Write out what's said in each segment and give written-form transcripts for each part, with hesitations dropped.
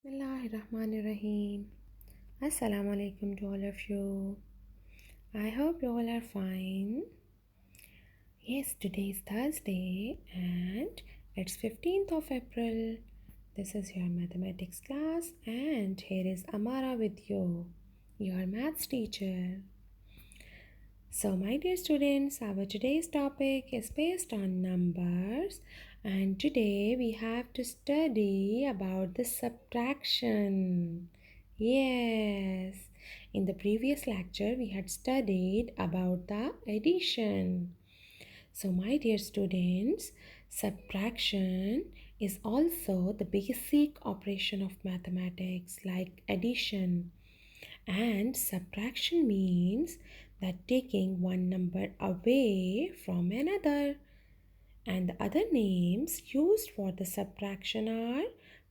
Bismillahirrahmanirrahim. Assalamu alaikum to all of you. I hope you all are fine. Yes, today is Thursday and it's 15th of April. This is your mathematics class and here is Amara with you, your maths teacher. So my dear students, our today's topic is based on numbers and today we have to study about the subtraction. Yes, in the previous lecture we had studied about the addition. So my dear students, subtraction is also the basic operation of mathematics like addition. And subtraction means that taking one number away from another. And the other names used for the subtraction are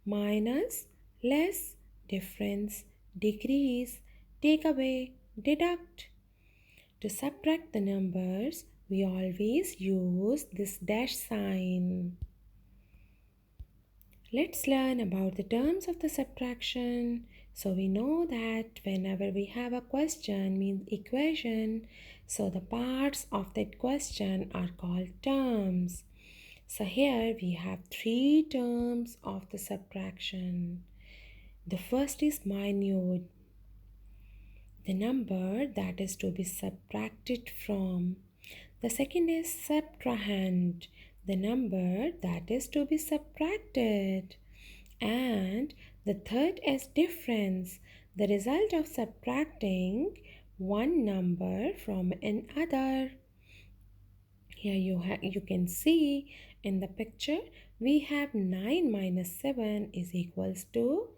minus, less, difference, decrease, take away, deduct. To subtract the numbers, we always use this dash sign. Let's learn about the terms of the subtraction. So we know that whenever we have a question means equation, so the parts of that question are called terms. So here we have three terms of the subtraction. The first is minute, the number that is to be subtracted from. The second is subtrahend, the number that is to be subtracted. And the third is difference, the result of subtracting one number from another. Here you can see in the picture we have 9 minus 7 is equals to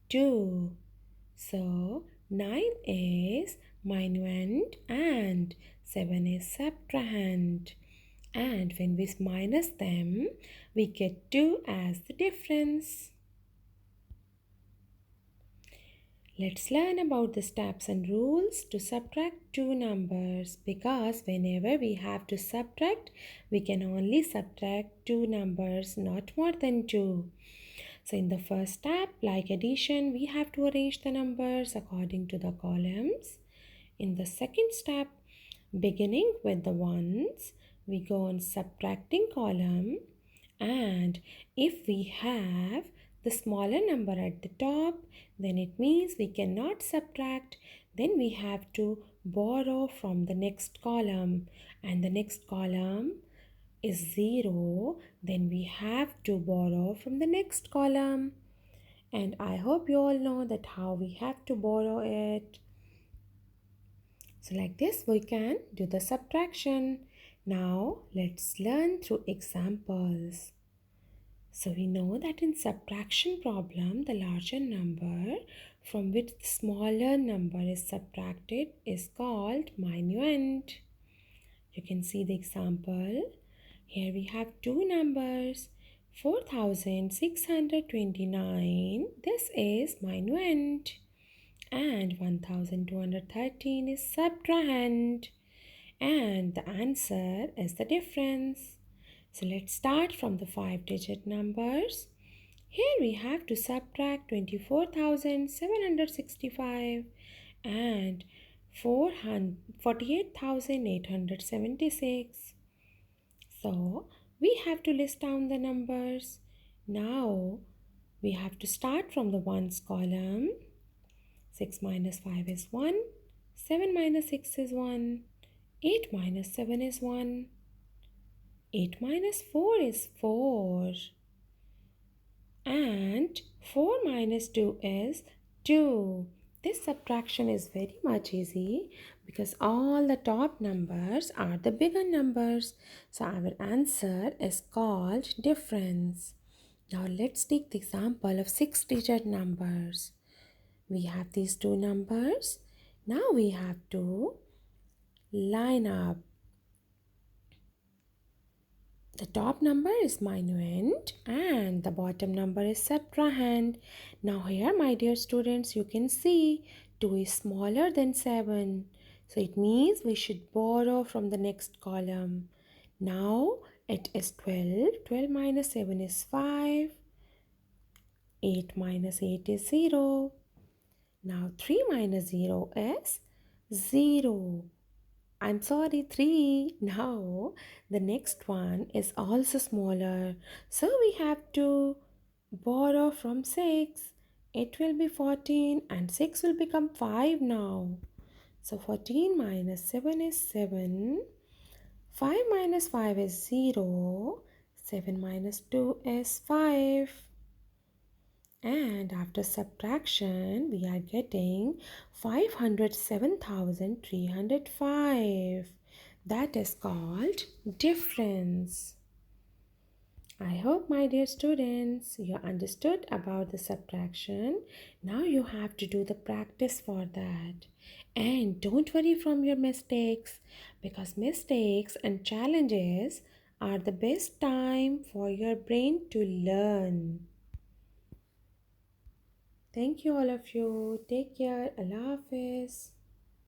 2. So 9 is minuend and 7 is subtrahend. And when we minus them, we get 2 as the difference. Let's learn about the steps and rules to subtract two numbers, because whenever we have to subtract, we can only subtract two numbers, not more than two. So in the first step, like addition, we have to arrange the numbers according to the columns. In the second step, beginning with the ones, we go on subtracting column, and if we have the smaller number at the top, then it means we cannot subtract. Then we have to borrow from the next column, and the next column is 0. Then we have to borrow from the next column. And I hope you all know that how we have to borrow it. So like this we can do the subtraction. Now let's learn through examples. So we know that in subtraction problem, the larger number from which the smaller number is subtracted is called minuend. You can see the example. Here we have two numbers, 4629, this is minuend, and 1213 is subtrahend, and the answer is the difference. So let's start from the 5-digit numbers. Here we have to subtract 24,765 and 48,876. So we have to list down the numbers. Now we have to start from the ones column. 6 minus 5 is 1. 7 minus 6 is 1. 8 minus 7 is 1. 8 minus 4 is 4. And 4 minus 2 is 2. This subtraction is very much easy because all the top numbers are the bigger numbers. So our answer is called difference. Now let's take the example of 6-digit numbers. We have these two numbers. Now we have to line up. The top number is minuend and the bottom number is subtrahend. Now here, my dear students, you can see 2 is smaller than 7. So it means we should borrow from the next column. Now it is 12. 12 minus 7 is 5. 8 minus 8 is 0. Now 3 minus 0 is 0. I'm sorry, 3. Now the next one is also smaller. So we have to borrow from 6. It will be 14 and 6 will become 5 now. So 14 minus 7 is 7. 5 minus 5 is 0. 7 minus 2 is 5. And after subtraction, we are getting 507,305. That is called difference. I hope, my dear students, you understood about the subtraction. Now you have to do the practice for that. And don't worry from your mistakes, because mistakes and challenges are the best time for your brain to learn. Thank you, all of you. Take care. Allah Hafiz.